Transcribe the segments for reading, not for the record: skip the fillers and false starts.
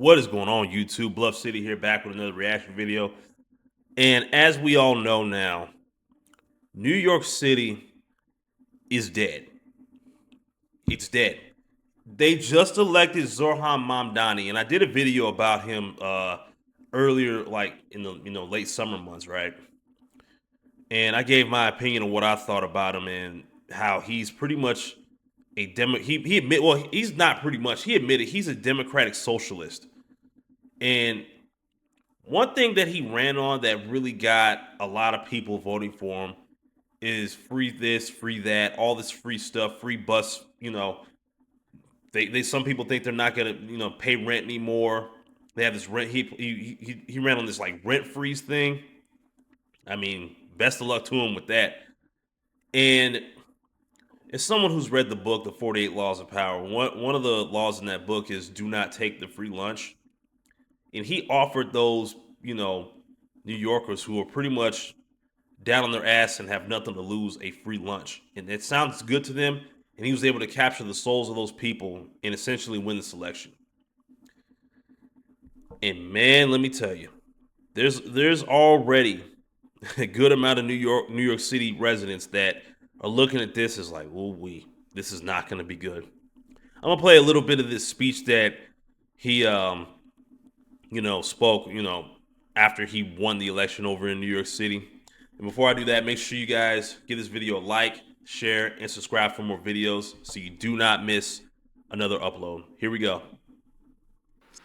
What is going on, YouTube? Bluff City here, back with another reaction video. And as we all know now, New York City is dead. It's dead. They just elected Zohran Mamdani, and I did a video about him earlier, like in the late summer months, right? And I gave my opinion on what I thought about him and how he's pretty much a demo. He admit well, he's not pretty much. He admitted he's a democratic socialist. And one thing that he ran on that really got a lot of people voting for him is free this, free that, all this free stuff, free bus. They some people think they're not gonna pay rent anymore. They have this rent. He ran on this like rent freeze thing. I mean, best of luck to him with that. And as someone who's read the book, The 48 Laws of Power, one of the laws in that book is do not take the free lunch. And he offered those, New Yorkers who are pretty much down on their ass and have nothing to lose a free lunch. And it sounds good to them. And he was able to capture the souls of those people and essentially win the election. And man, let me tell you, there's already a good amount of New York City residents that are looking at this as like, oh, this is not going to be good. I'm gonna play a little bit of this speech that he spoke, after he won the election over in New York City. And before I do that, make sure you guys give this video a like, share, and subscribe for more videos so you do not miss another upload. Here we go.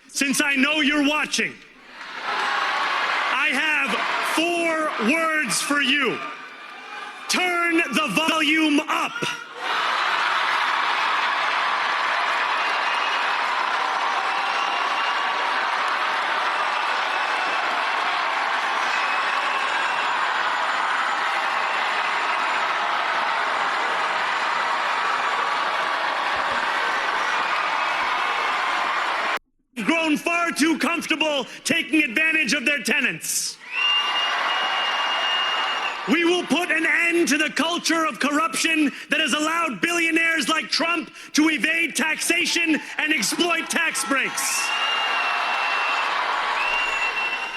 Since I know you're watching, I have 4 words for you. Turn the volume up. Grown far too comfortable taking advantage of their tenants. We will put an end to the culture of corruption that has allowed billionaires like Trump to evade taxation and exploit tax breaks.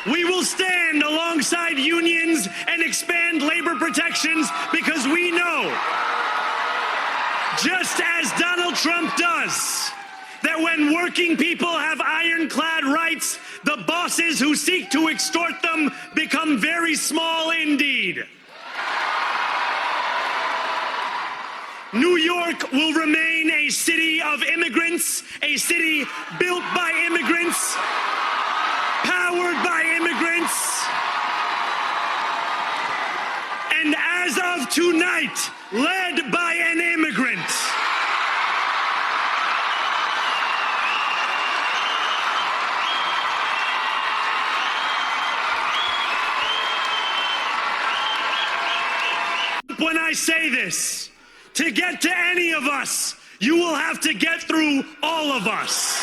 We will stand alongside unions and expand labor protections because we know, just as Donald Trump does, that when working people have ironclad rights, the bosses who seek to extort them become very small indeed. New York will remain a city of immigrants, a city built by immigrants, powered by immigrants, and as of tonight, led by an immigrant. When I say this, to get to any of us, you will have to get through all of us.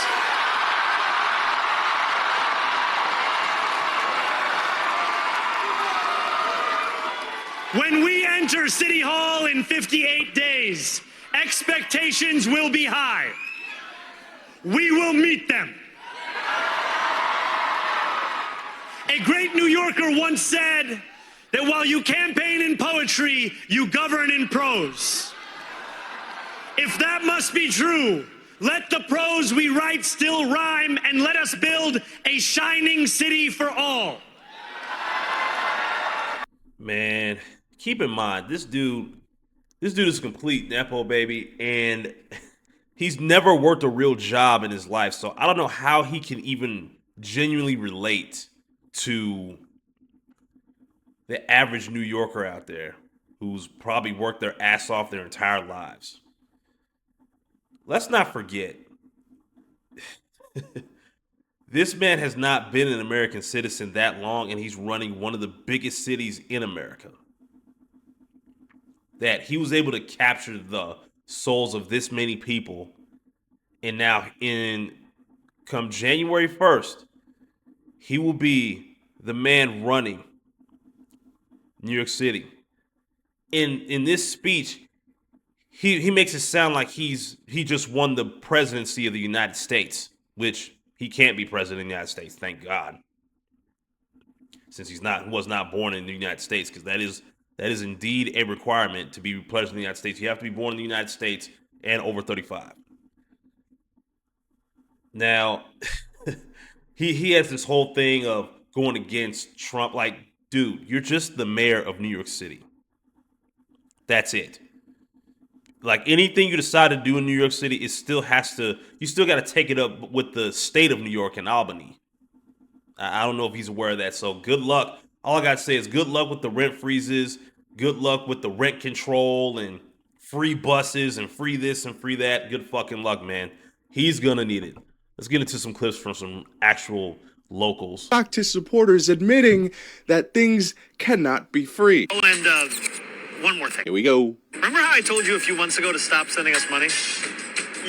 When we enter City Hall in 58 days, expectations will be high. We will meet them. A great New Yorker once said that while you campaign in poetry, you govern in prose. If that must be true, let the prose we write still rhyme and let us build a shining city for all. Man, keep in mind, this dude is a complete Nepo baby, and he's never worked a real job in his life. So I don't know how he can even genuinely relate to the average New Yorker out there who's probably worked their ass off their entire lives. Let's not forget, this man has not been an American citizen that long, and he's running one of the biggest cities in America. That he was able to capture the souls of this many people, and now come January 1st, he will be the man running New York City. In this speech, he makes it sound like he just won the presidency of the United States, which He can't be president of the United States, thank God, since was not born in the United States, because that is indeed a requirement to be president of the United States. You have to be born in the United States and over 35. Now, he has this whole thing of going against Trump. Like, dude, you're just the mayor of New York City. That's it. Like, anything you decide to do in New York City, you still got to take it up with the state of New York and Albany. I don't know if he's aware of that. So good luck. All I got to say is good luck with the rent freezes. Good luck with the rent control and free buses and free this and free that. Good fucking luck, man. He's going to need it. Let's get into some clips from some actual locals. Shocked his supporters admitting that things cannot be free. Oh, and one more thing. Here we go. Remember how I told you a few months ago to stop sending us money?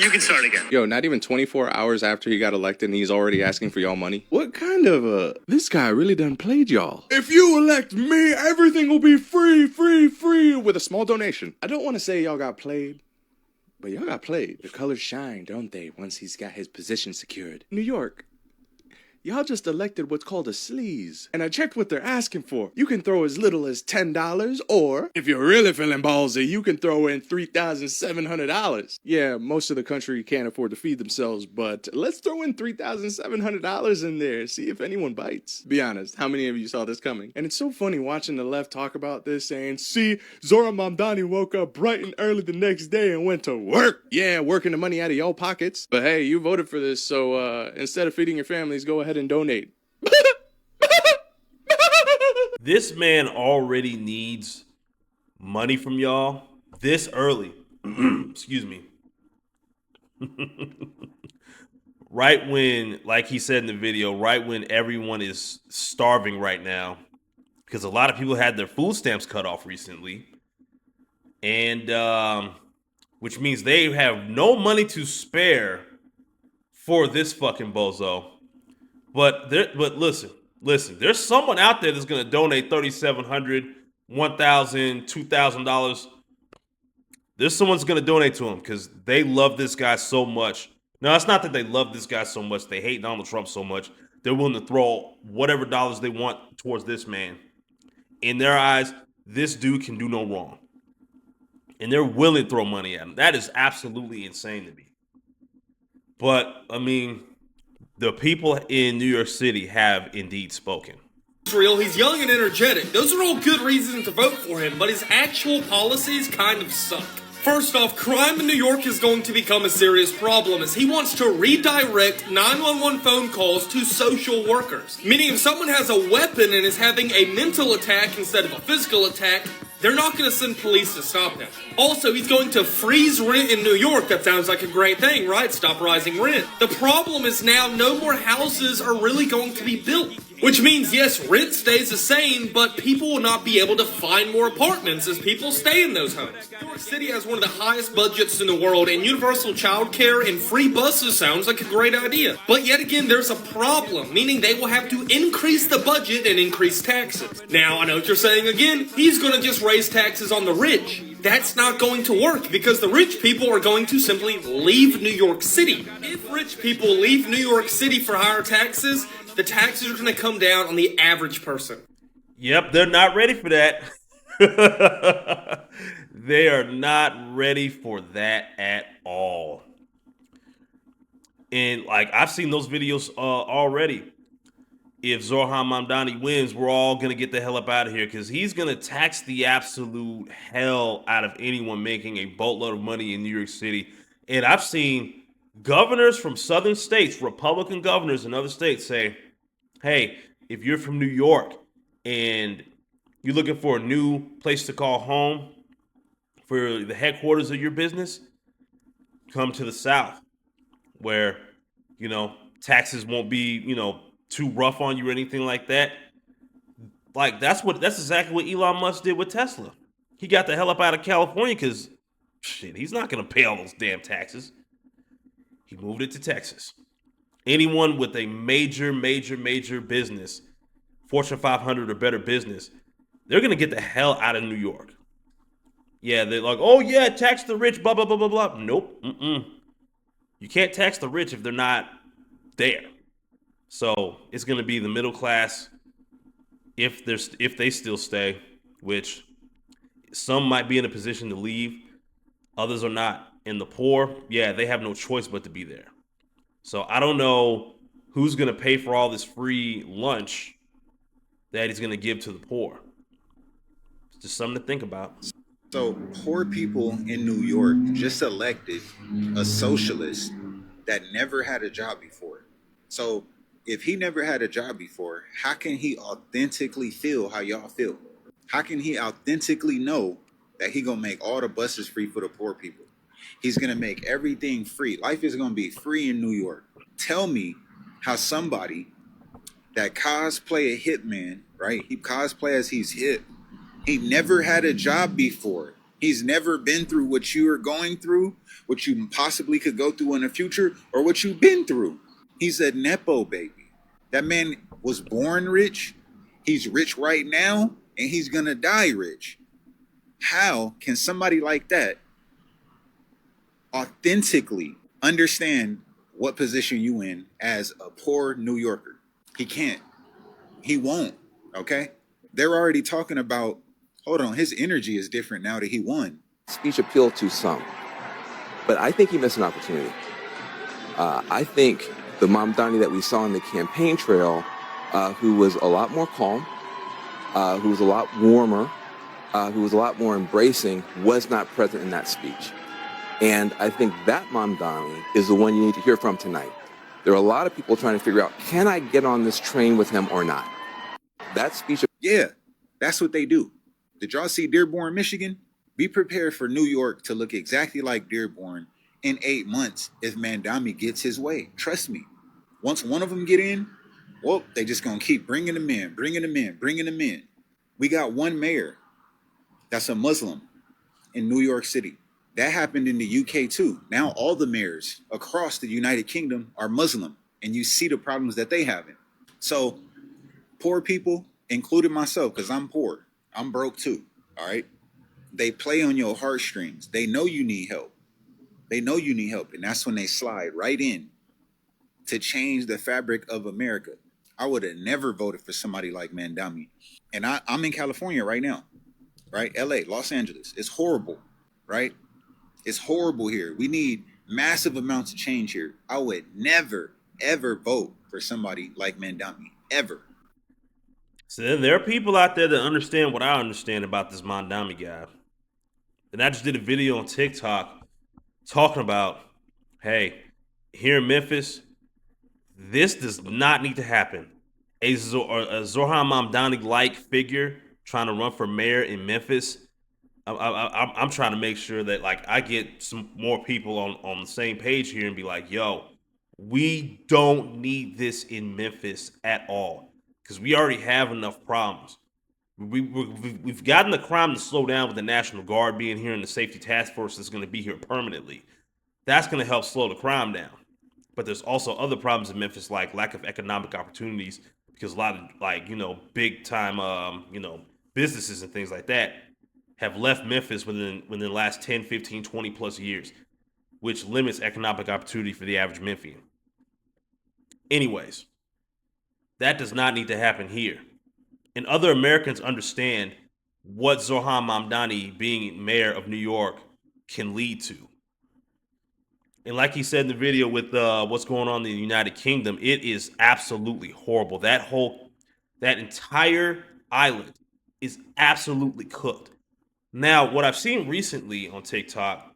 You can start again. Yo, not even 24 hours after he got elected and he's already asking for y'all money? What kind of this guy really done played y'all. If you elect me, everything will be free, free, free, with a small donation. I don't want to say y'all got played, but y'all got played. The colors shine, don't they, once he's got his position secured. New York, y'all just elected what's called a sleaze. And I checked what they're asking for. You can throw as little as $10, or if you're really feeling ballsy, you can throw in $3,700. Yeah, most of the country can't afford to feed themselves, but let's throw in $3,700 in there, see if anyone bites. Be honest, how many of you saw this coming? And it's so funny watching the left talk about this, saying, see, Zohran Mamdani woke up bright and early the next day and went to work. Yeah, working the money out of y'all pockets. But hey, you voted for this, so instead of feeding your families, go ahead and donate. This man already needs money from y'all this early. Excuse me. Right when, like he said in the video, right when everyone is starving right now, because a lot of people had their food stamps cut off recently, and which means they have no money to spare for this fucking bozo. But listen, there's someone out there that's gonna donate $3,700, $1,000, $2,000. There's someone's gonna donate to him because they love this guy so much. Now, it's not that they love this guy so much, they hate Donald Trump so much, they're willing to throw whatever dollars they want towards this man. In their eyes, this dude can do no wrong. And they're willing to throw money at him. That is absolutely insane to me. But, I mean, the people in New York City have indeed spoken. Real, he's young and energetic. Those are all good reasons to vote for him, but his actual policies kind of suck. First off, crime in New York is going to become a serious problem as he wants to redirect 911 phone calls to social workers. Meaning if someone has a weapon and is having a mental attack instead of a physical attack, they're not going to send police to stop them. Also, he's going to freeze rent in New York. That sounds like a great thing, right? Stop rising rent. The problem is now no more houses are really going to be built. Which means, yes, rent stays the same, but people will not be able to find more apartments as people stay in those homes. New York City has one of the highest budgets in the world, and universal childcare and free buses sounds like a great idea. But yet again, there's a problem, meaning they will have to increase the budget and increase taxes. Now, I know what you're saying again, he's going to just raise taxes on the rich. That's not going to work because the rich people are going to simply leave New York City. If rich people leave New York City for higher taxes, the taxes are going to come down on the average person. Yep, they're not ready for that. They are not ready for that at all. And like I've seen those videos already. If Zohran Mamdani wins, we're all going to get the hell up out of here because he's going to tax the absolute hell out of anyone making a boatload of money in New York City. And I've seen governors from southern states, Republican governors in other states say, hey, if you're from New York and you're looking for a new place to call home for the headquarters of your business, come to the South where, you know, taxes won't be, you know, too rough on you or anything like that. Like that's exactly what Elon Musk did with Tesla. He got the hell up out of California because shit, he's not going to pay all those damn taxes. He moved it to Texas. Anyone with a major business, Fortune 500 or better business, they're going to get the hell out of New York. Yeah, they're like, oh yeah, tax the rich, blah, blah, blah, blah, blah. Nope. You can't tax the rich if they're not there. So it's going to be the middle class if they still stay, which some might be in a position to leave, others are not. And the poor, yeah, they have no choice but to be there. So I don't know who's going to pay for all this free lunch that he's going to give to the poor. It's just something to think about. So poor people in New York just elected a socialist that never had a job before. So if he never had a job before, how can he authentically feel how y'all feel? How can he authentically know that he gonna make all the buses free for the poor people? He's gonna make everything free. Life is gonna be free in New York. Tell me how somebody that cosplay a hitman, right? He cosplay as he's hit. He never had a job before. He's never been through what you are going through, what you possibly could go through in the future, or what you've been through. He's a Nepo baby. That man was born rich. He's rich right now, and he's going to die rich. How can somebody like that authentically understand what position you in as a poor New Yorker? He can't. He won't, okay? They're already talking about, hold on, his energy is different now that he won. Speech appealed to some, but I think he missed an opportunity. I think the Mamdani that we saw on the campaign trail, who was a lot more calm, who was a lot warmer, who was a lot more embracing, was not present in that speech. And I think that Mamdani is the one you need to hear from tonight. There are a lot of people trying to figure out, can I get on this train with him or not? That speech... Yeah, that's what they do. Did y'all see Dearborn, Michigan? Be prepared for New York to look exactly like Dearborn in 8 months if Mamdani gets his way. Trust me. Once one of them get in, well, they just gonna keep bringing them in, bringing them in, bringing them in. We got one mayor that's a Muslim in New York City. That happened in the UK too. Now all the mayors across the United Kingdom are Muslim, and you see the problems that they having. So poor people, including myself, because I'm poor, I'm broke too, all right? They play on your heartstrings. They know you need help. They know you need help, and that's when they slide right in to change the fabric of America. I would have never voted for somebody like Mamdani. And I'm in California right now, right? LA, Los Angeles. It's horrible, right? It's horrible here. We need massive amounts of change here. I would never, ever vote for somebody like Mamdani, ever. So then there are people out there that understand what I understand about this Mamdani guy. And I just did a video on TikTok talking about, hey, here in Memphis, this does not need to happen. A Zohran Mamdani-like figure trying to run for mayor in Memphis. I'm trying to make sure that like I get some more people on the same page here and be like, yo, we don't need this in Memphis at all because we already have enough problems. We've gotten the crime to slow down with the National Guard being here and the safety task force that's going to be here permanently. That's going to help slow the crime down. But there's also other problems in Memphis, like lack of economic opportunities, because a lot of like, big time, businesses and things like that have left Memphis within the last 10, 15, 20 plus years, which limits economic opportunity for the average Memphian. Anyways, that does not need to happen here. And other Americans understand what Zohran Mamdani being mayor of New York can lead to. And like he said in the video with what's going on in the United Kingdom, it is absolutely horrible. That entire island is absolutely cooked. Now, what I've seen recently on TikTok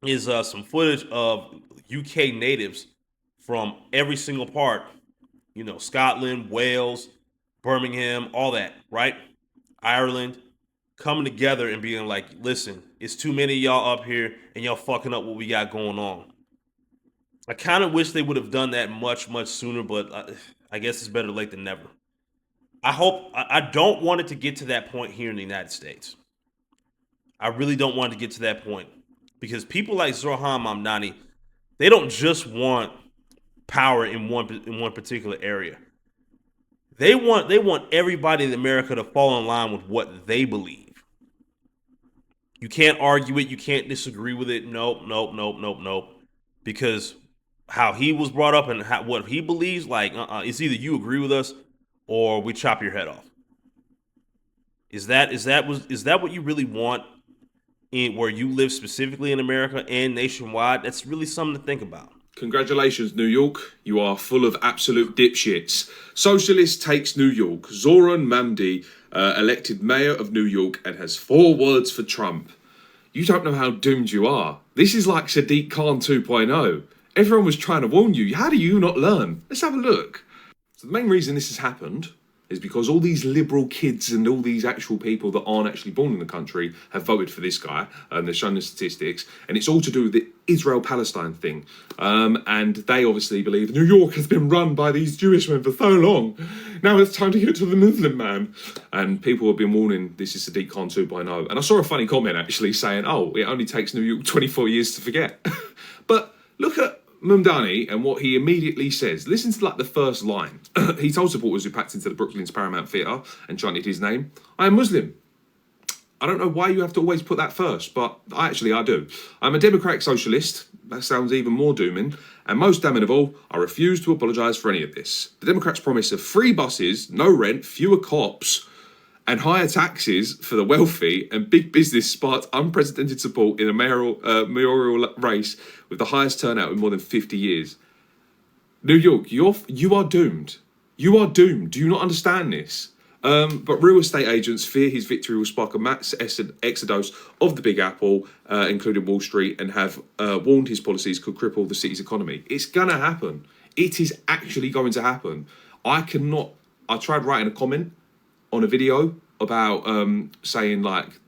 is some footage of UK natives from every single part, Scotland, Wales, Birmingham, all that, right? Ireland, coming together and being like, listen, it's too many of y'all up here and y'all fucking up what we got going on. I kind of wish they would have done that much, much sooner, but I guess it's better late than never. I don't want it to get to that point here in the United States. I really don't want it to get to that point because people like Zohran Mamdani, they don't just want power in one particular area. They want everybody in America to fall in line with what they believe. You can't argue it. You can't disagree with it. Nope. Because how he was brought up and what he believes, like it's either you agree with us or we chop your head off. Is that what you really want in where you live specifically in America and nationwide? That's really something to think about. Congratulations, New York. You are full of absolute dipshits. Socialist takes New York. Zohran Mamdani elected mayor of New York and has 4 words for Trump. You don't know how doomed you are. This is like Sadiq Khan 2.0. Everyone was trying to warn you. How do you not learn? Let's have a look. So the main reason this has happened is because all these liberal kids and all these actual people that aren't actually born in the country have voted for this guy, and they're showing the statistics, and it's all to do with the Israel-Palestine thing. And they obviously believe New York has been run by these Jewish men for so long. Now it's time to give it to the Muslim man. And people have been warning this is Sadiq Khan 2.0. And I saw a funny comment actually saying, oh, it only takes New York 24 years to forget. But look at Mamdani and what he immediately says. Listen to like the first line. He told supporters who packed into the Brooklyn's Paramount Theatre and chanted his name, I am Muslim. I don't know why you have to always put that first, but I do. I'm a democratic socialist. That sounds even more dooming. And most damning of all, I refuse to apologise for any of this. The Democrats' promise of free buses, no rent, fewer cops, and higher taxes for the wealthy and big business sparked unprecedented support in a mayoral race with the highest turnout in more than 50 years. New York, you are doomed. You are doomed. Do you not understand this? But real estate agents fear his victory will spark a mass exodus of the Big Apple, including Wall Street, and have warned his policies could cripple the city's economy. It's going to happen. It is actually going to happen. I tried writing a comment on a video about saying, like,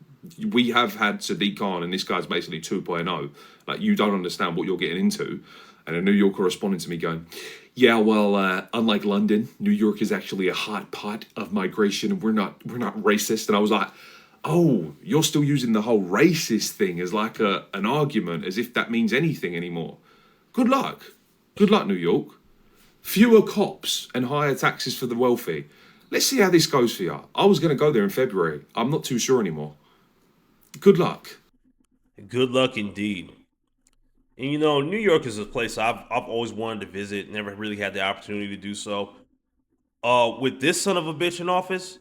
we have had Sadiq Khan and this guy's basically 2.0. Like, you don't understand what you're getting into. And a New Yorker responding to me going, yeah, well, unlike London, New York is actually a hot pot of migration and we're not racist. And I was like, oh, you're still using the whole racist thing as like an argument, as if that means anything anymore. Good luck. Good luck, New York. Fewer cops and higher taxes for the wealthy. Let's see how this goes for you. I was going to go there in February. I'm not too sure anymore. Good luck. Good luck indeed. And New York is a place I've always wanted to visit, never really had the opportunity to do so. With this son of a bitch in office,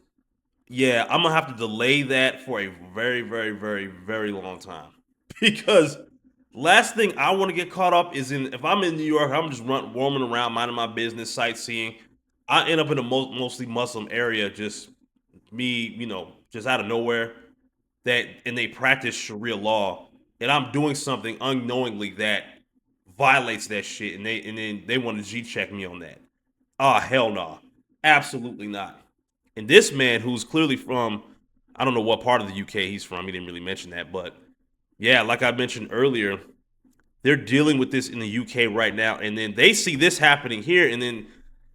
yeah, I'm gonna have to delay that for a very, very, very, very long time. Because last thing I want to get caught up is if I'm in New York, I'm just roaming around, minding my business, sightseeing. I end up in a mostly Muslim area, just me, just out of nowhere. And they practice Sharia law, and I'm doing something unknowingly that violates that shit, and then they want to G check me on that. Oh hell no, absolutely not. And this man, who's clearly from, I don't know what part of the UK he's from. He didn't really mention that, but yeah, like I mentioned earlier, they're dealing with this in the UK right now, and then they see this happening here, and then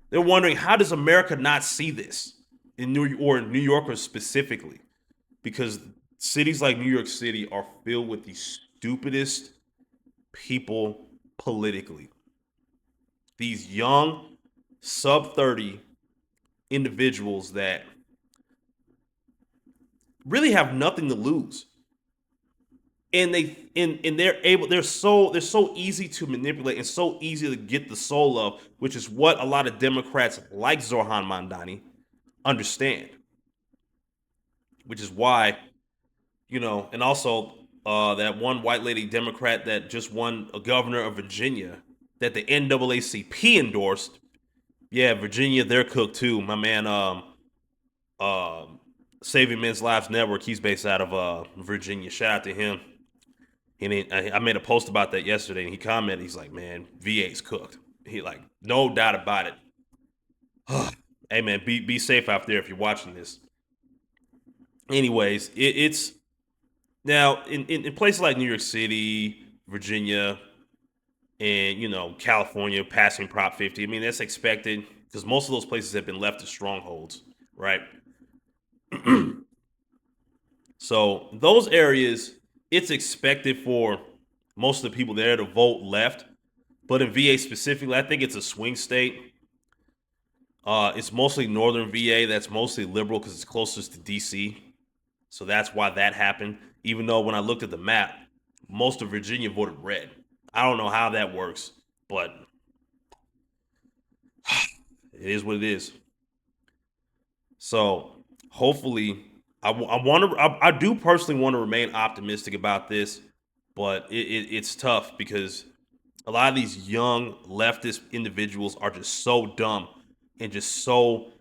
they're wondering, how does America not see this in New Yorkers specifically? Because cities like New York City are filled with the stupidest people politically. These young, sub 30 individuals that really have nothing to lose. And they're so easy to manipulate and so easy to get the soul of, which is what a lot of Democrats like Zohran Mamdani understand. Which is why, and also that one white lady Democrat that just won a governor of Virginia that the NAACP endorsed. Yeah, Virginia, they're cooked too. My man, Saving Men's Lives Network, he's based out of Virginia. Shout out to him. And I made a post about that yesterday, and he commented, he's like, man, VA's cooked. He like, no doubt about it. Hey man, be safe out there if you're watching this. Anyways, it's now in places like New York City, Virginia, and California passing Prop 50. I mean, that's expected because most of those places have been left as strongholds, right? So those areas, it's expected for most of the people there to vote left. But in VA specifically, I think it's a swing state. It's mostly northern VA that's mostly liberal because it's closest to DC. So that's why that happened. Even though when I looked at the map, most of Virginia voted red. I don't know how that works, but It is what it is. So hopefully, I do personally want to remain optimistic about this, but it's tough because a lot of these young leftist individuals are just so dumb and just so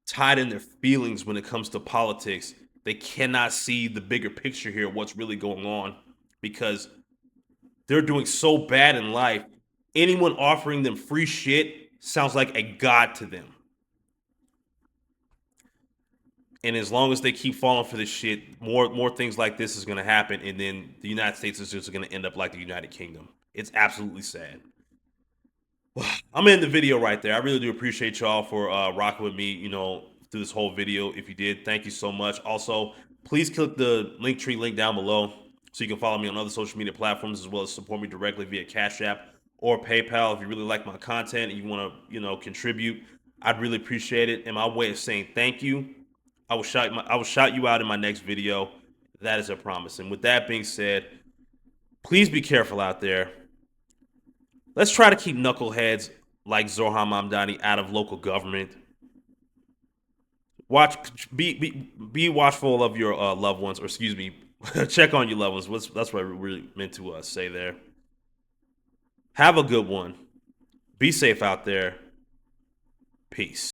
tied in their feelings when it comes to politics. They cannot see the bigger picture here, what's really going on, because they're doing so bad in life. Anyone offering them free shit sounds like a god to them. And as long as they keep falling for this shit, more things like this is going to happen, and then the United States is just going to end up like the United Kingdom. It's absolutely sad. I'm in the video right there. I really do appreciate y'all for rocking with me, through this whole video. If you did, thank you so much. Also, please click the Linktree link down below so you can follow me on other social media platforms, as well as support me directly via Cash App or PayPal. If you really like my content and you want to, contribute, I'd really appreciate it. And my way of saying thank you, I will shout you out in my next video. That is a promise. And with that being said, please be careful out there. Let's try to keep knuckleheads like Zohran Mamdani out of local government. Be watchful of your loved ones, or excuse me, check on your loved ones. That's what I really meant to say there. Have a good one. Be safe out there. Peace.